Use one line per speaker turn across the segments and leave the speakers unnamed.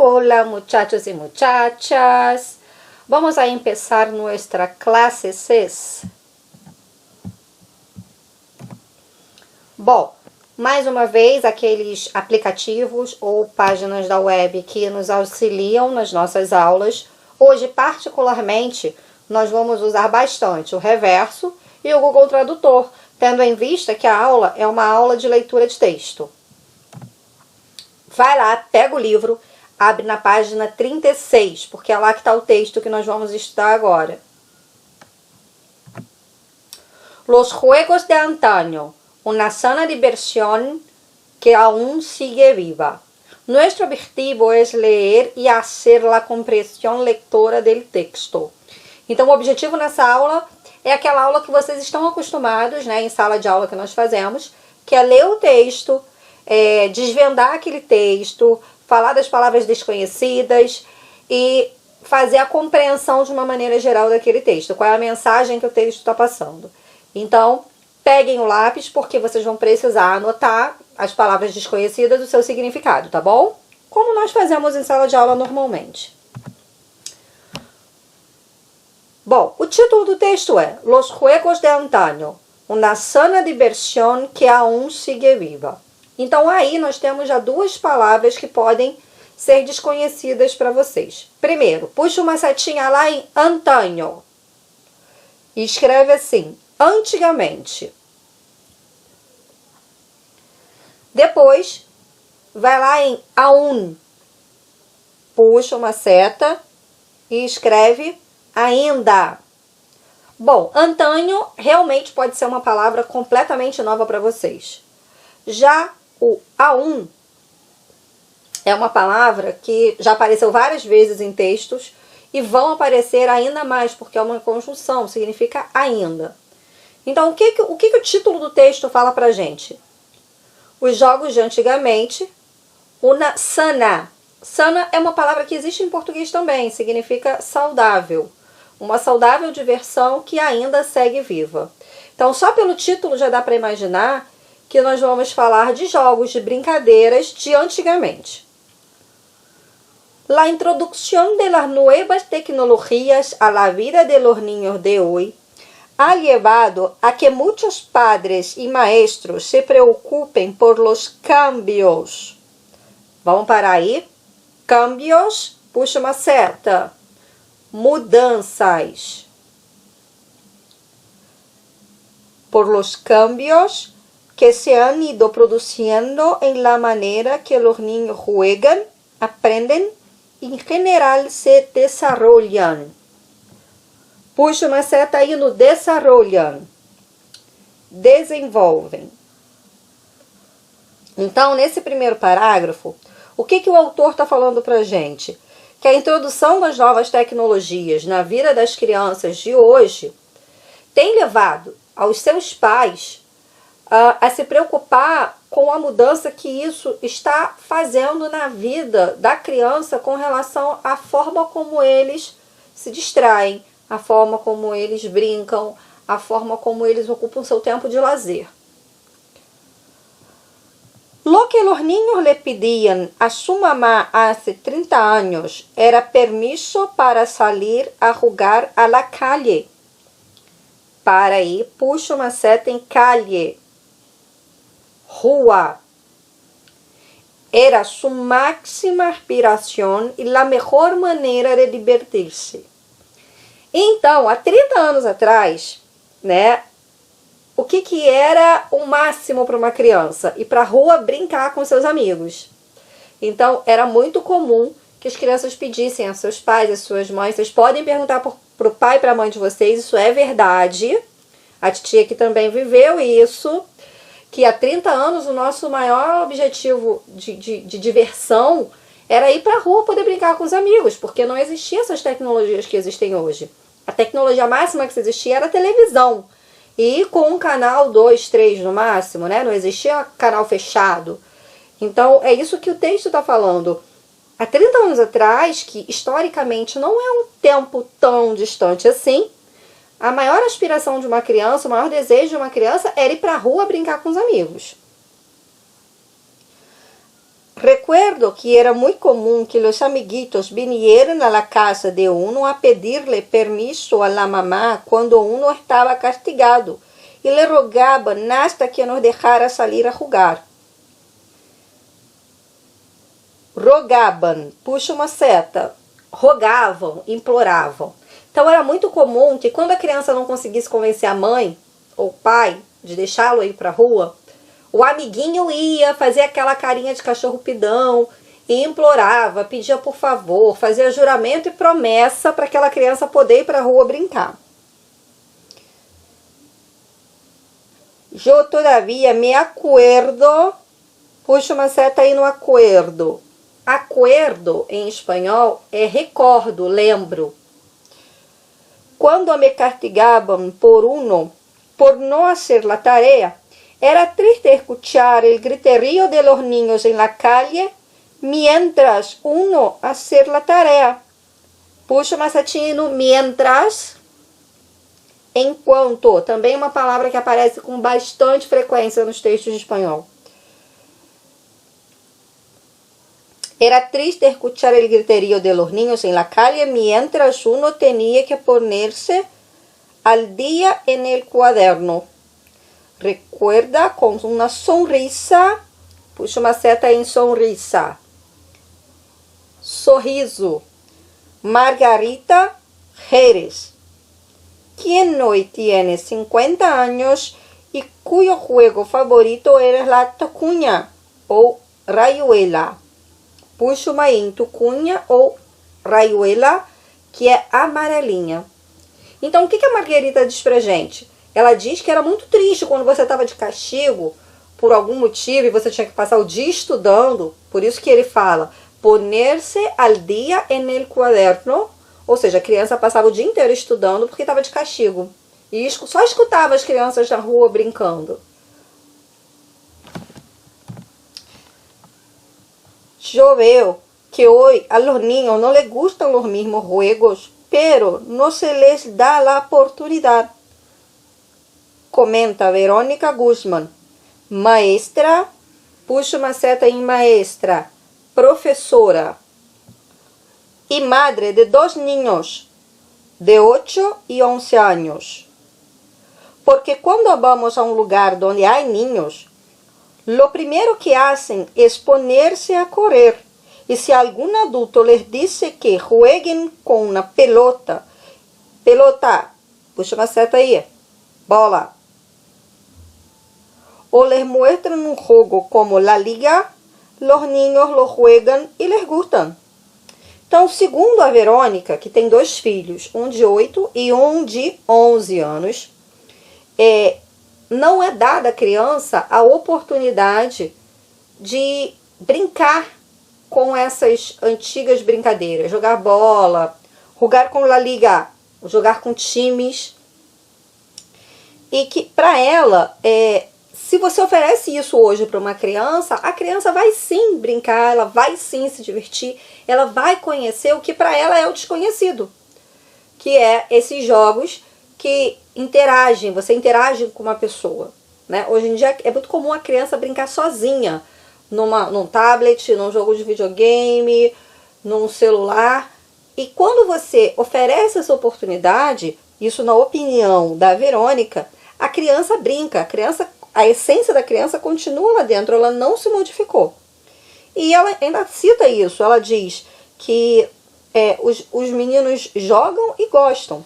Hola muchachos y muchachas, vamos a empezar nuestra clase 6. Bom, mais uma vez aqueles aplicativos ou páginas da web que nos auxiliam nas nossas aulas. Hoje, particularmente, nós vamos usar bastante o Reverso e o Google Tradutor, tendo em vista que a aula é uma aula de leitura de texto. Vai lá, pega o livro, abre na página 36, porque é lá que está o texto que nós vamos estudar agora. Los juegos de antaño, una sana diversión que aún sigue viva. Nuestro objetivo es leer y hacer la comprensión lectora del texto. Então, o objetivo nessa aula é aquela aula que vocês estão acostumados, né, em sala de aula que nós fazemos, que é ler o texto, desvendar aquele texto, falar das palavras desconhecidas e fazer a compreensão de uma maneira geral daquele texto. Qual é a mensagem que o texto está passando. Então, peguem o lápis porque vocês vão precisar anotar as palavras desconhecidas do seu significado, tá bom? Como nós fazemos em sala de aula normalmente. Bom, o título do texto é Los juegos de antaño, una sana diversión que aún sigue viva. Então, aí nós temos já duas palavras que podem ser desconhecidas para vocês. Primeiro, puxa uma setinha lá em antaño e escreve assim, antigamente. Depois, vai lá em aún, puxa uma seta e escreve ainda. Bom, antaño realmente pode ser uma palavra completamente nova para vocês. Já o aún é uma palavra que já apareceu várias vezes em textos e vão aparecer ainda mais, porque é uma conjunção, significa ainda. Então, o que o título do texto fala pra gente? Os jogos de antigamente, una sana. Sana é uma palavra que existe em português também, significa saudável. Uma saudável diversão que ainda segue viva. Então, só pelo título já dá para imaginar que nós vamos falar de jogos, de brincadeiras de antigamente. La introducción de las nuevas tecnologías a la vida de los niños de hoy ha llevado a que muchos padres y maestros se preocupen por los cambios. Vamos parar aí? Cambios, puxa uma seta. Mudanças. Por los cambios que se han ido produciendo en la manera que los niños juegan, aprenden y en general se desarrollan. Puxa uma seta aí no desarrollan. Desenvolvem. Então, nesse primeiro parágrafo, o que o autor está falando pra gente? Que a introdução das novas tecnologias na vida das crianças de hoje tem levado aos seus pais a se preocupar com a mudança que isso está fazendo na vida da criança com relação à forma como eles se distraem, a forma como eles brincam, a forma como eles ocupam seu tempo de lazer. Lo que los niños le pedían a su mamá hace 30 años era permiso para salir a jugar a la calle. Para aí, puxa uma seta em calle. Rua. Era su máxima aspiración y la mejor manera de divertir-se. Então, há 30 anos atrás, né, o que era o máximo para uma criança? Ir para a rua brincar com seus amigos. Então, era muito comum que as crianças pedissem a seus pais, às suas mães, vocês podem perguntar para o pai e para a mãe de vocês, isso é verdade. A titia aqui também viveu isso, que há 30 anos o nosso maior objetivo de diversão era ir para a rua poder brincar com os amigos, porque não existiam essas tecnologias que existem hoje. A tecnologia máxima que existia era a televisão. E com um canal, 2, 3 no máximo, né? Não existia canal fechado. Então, é isso que o texto está falando. Há 30 anos atrás, que historicamente não é um tempo tão distante assim, a maior aspiração de uma criança, o maior desejo de uma criança era ir para a rua brincar com os amigos. Recuerdo que era muy común que los amiguitos vinieran a la casa de uno a pedirle permiso a la mamá cuando uno estaba castigado y le rogaban hasta que nos dejara salir a jugar. Rogaban, puxa uma seta, rogavam, imploravam. Então era muito comum que quando a criança não conseguisse convencer a mãe ou o pai de deixá-lo ir para a rua, o amiguinho ia fazer aquela carinha de cachorro pidão e implorava, pedia por favor, fazia juramento e promessa para aquela criança poder ir para a rua brincar. Eu todavia me acuerdo, puxa uma seta aí no acuerdo. Acuerdo em espanhol é recordo, lembro. Quando me castigaban por no hacer la tarea, era triste escuchar el griterío de los niños en la calle mientras uno hacer la tarea. Puxa uma setinha no mientras. Enquanto, também uma palavra que aparece com bastante frequência nos textos de espanhol. Era triste escuchar el griterío de los niños en la calle mientras uno tenía que ponerse al día en el cuaderno. Recuerda com uma sonrisa, puxa uma seta em sonrisa. Sorriso. Margarita Jerez. Quien hoy tiene 50 años y cuyo juego favorito era la tucunha ou rayuela. Puxa uma em tucunha ou rayuela, que é amarelinha. Então, o que a Margarita diz pra gente? Ela diz que era muito triste quando você estava de castigo por algum motivo e você tinha que passar o dia estudando. Por isso que ele fala, poner-se al día en el cuaderno. Ou seja, a criança passava o dia inteiro estudando porque estava de castigo. E só escutava as crianças na rua brincando. Yo veo que hoy a los niños no les gustan los mismos juegos, pero no se les da la oportunidad. Comenta Verônica Guzmán, maestra, puxa uma seta em maestra, professora, y madre de 2 niños de 8 y 11 años. Porque cuando vamos a un lugar donde hay niños, lo primero que hacen es ponerse a correr. Y si algún adulto les dice que jueguen con una pelota, puxa uma seta aí, bola, o les muestran un juego como la liga, los niños lo juegan y les gustan. Então, segundo a Verônica, que tem 2 filhos, um de 8 e um de 11 anos, não é dada à criança a oportunidade de brincar com essas antigas brincadeiras. Jogar bola, jogar com la liga, jogar com times. E que, para ela, se você oferece isso hoje para uma criança, a criança vai sim brincar, ela vai sim se divertir, ela vai conhecer o que para ela é o desconhecido, que é esses jogos que interagem, você interage com uma pessoa, né? Hoje em dia é muito comum a criança brincar sozinha, num tablet, num jogo de videogame, num celular. E quando você oferece essa oportunidade, isso na opinião da Verônica, a criança brinca, a essência da criança continua lá dentro, ela não se modificou. E ela ainda cita isso, ela diz que os meninos jogam e gostam.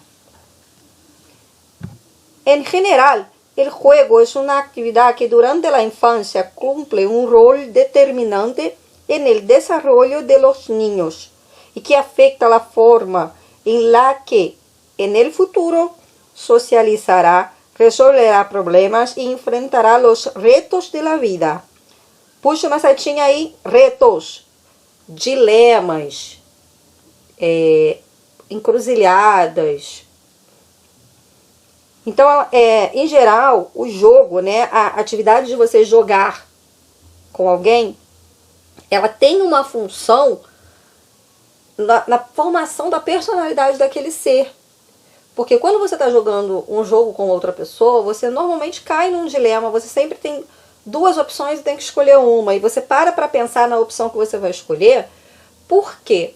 En general, el juego es una actividad que durante la infancia cumple un rol determinante en el desarrollo de los niños y que afecta la forma en la que en el futuro socializará, resolverá problemas e enfrentará los retos de la vida. Puxa uma setinha aí, retos, dilemas, encruzilhadas. Então, em geral, o jogo, né, a atividade de você jogar com alguém, ela tem uma função na formação da personalidade daquele ser. Porque quando você está jogando um jogo com outra pessoa, você normalmente cai num dilema, você sempre tem duas opções e tem que escolher uma. E você para pensar na opção que você vai escolher, porque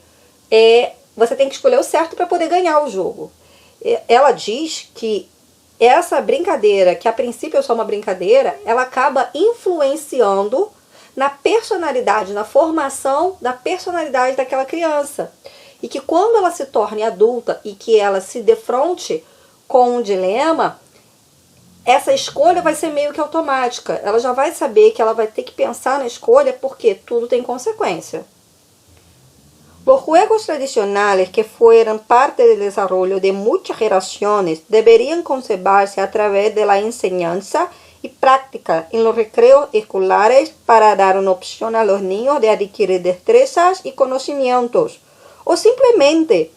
você tem que escolher o certo para poder ganhar o jogo. Ela diz que essa brincadeira, que a princípio é só uma brincadeira, ela acaba influenciando na personalidade, na formação da personalidade daquela criança. E que quando ela se torne adulta e que ela se defronte com um dilema, essa escolha vai ser meio que automática. Ela já vai saber que ela vai ter que pensar na escolha porque tudo tem consequência. Los juegos tradicionales que fueron parte del desarrollo de muchas generaciones deberían conservarse a través de la enseñanza y práctica en los recreos escolares para dar una opción a los niños de adquirir destrezas y conocimientos o simplemente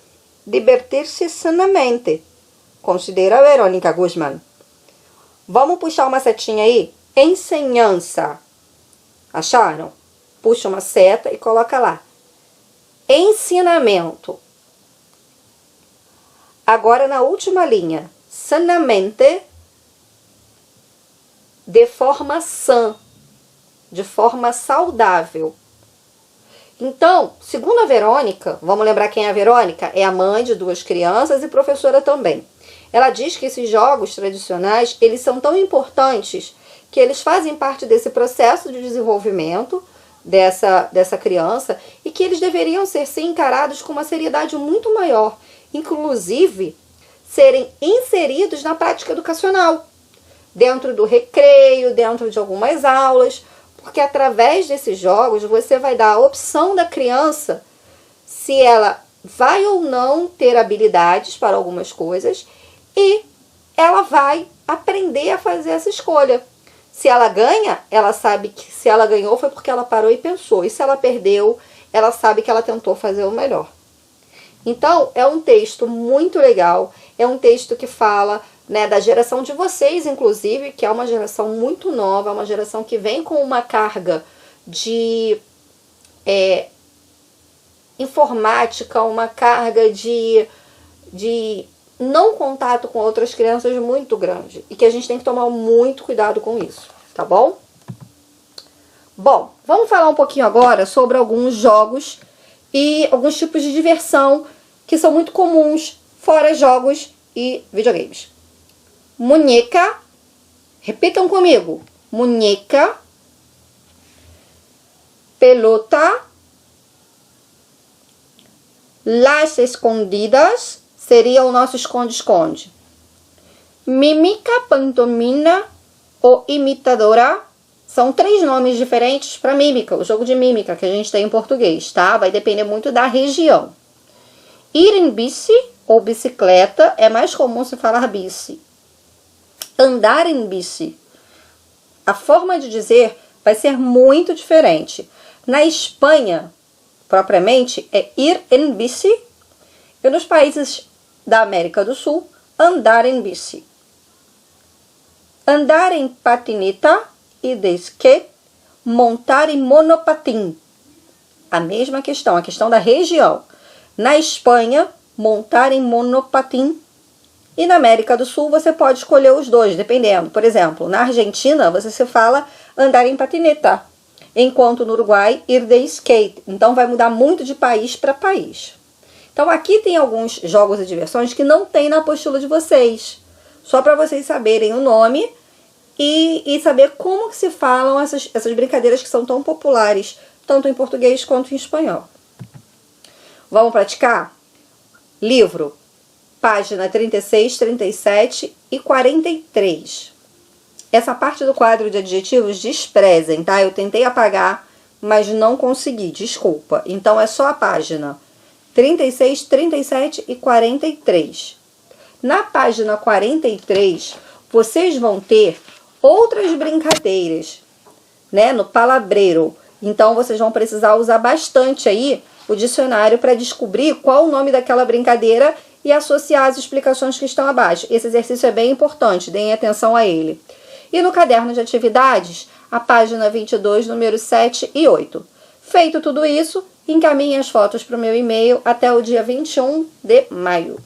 divertir-se sanamente, considera Verônica Guzmán. Vamos puxar uma setinha aí? Ensinança. Acharam? Puxa uma seta e coloca lá. Ensinamento. Agora na última linha. Sanamente. De forma sã. De forma saudável. Então, segundo a Verônica, vamos lembrar quem é a Verônica? É a mãe de duas crianças e professora também. Ela diz que esses jogos tradicionais, eles são tão importantes que eles fazem parte desse processo de desenvolvimento dessa criança e que eles deveriam ser sim encarados com uma seriedade muito maior, inclusive serem inseridos na prática educacional, dentro do recreio, dentro de algumas aulas, porque através desses jogos você vai dar a opção da criança se ela vai ou não ter habilidades para algumas coisas e ela vai aprender a fazer essa escolha. Se ela ganha, ela sabe que se ela ganhou foi porque ela parou e pensou. E se ela perdeu, ela sabe que ela tentou fazer o melhor. Então, é um texto muito legal. É um texto que fala, né, da geração de vocês, inclusive, que é uma geração muito nova, uma geração que vem com uma carga de informática, uma carga de não contato com outras crianças muito grande. E que a gente tem que tomar muito cuidado com isso, tá bom? Bom, vamos falar um pouquinho agora sobre alguns jogos e alguns tipos de diversão que são muito comuns fora jogos e videogames. Muñeca, repitam comigo. Muñeca, pelota, las escondidas, seria o nosso esconde-esconde. Mímica, pantomina ou imitadora. São 3 nomes diferentes para mímica, o jogo de mímica que a gente tem em português, tá? Vai depender muito da região. Ir em bici ou bicicleta, é mais comum se falar bici. Andar em bici. A forma de dizer vai ser muito diferente. Na Espanha, propriamente, é ir em bici. E nos países da América do Sul, andar em bici. Andar em patineta e de skate, montar em monopatim. A mesma questão, a questão da região. Na Espanha, montar em monopatim. E na América do Sul, você pode escolher os dois, dependendo. Por exemplo, na Argentina, você se fala andar em patineta, enquanto no Uruguai, ir de skate. Então, vai mudar muito de país para país. Então, aqui tem alguns jogos e diversões que não tem na apostila de vocês. Só para vocês saberem o nome e saber como que se falam essas brincadeiras que são tão populares, tanto em português quanto em espanhol. Vamos praticar? Livro, página 36, 37 e 43. Essa parte do quadro de adjetivos desprezem, tá? Eu tentei apagar, mas não consegui, desculpa. Então, é só a página 36, 37 e 43. Na página 43, vocês vão ter outras brincadeiras, né? No palavreiro. Então, vocês vão precisar usar bastante aí o dicionário para descobrir qual o nome daquela brincadeira e associar as explicações que estão abaixo. Esse exercício é bem importante, deem atenção a ele. E no caderno de atividades, a página 22, números 7 e 8. Feito tudo isso, encaminhe as fotos para o meu e-mail até o dia 21 de maio.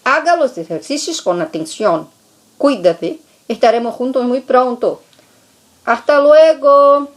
Haga los ejercicios con atención. Cuídate. Estaremos juntos muy pronto. Hasta luego!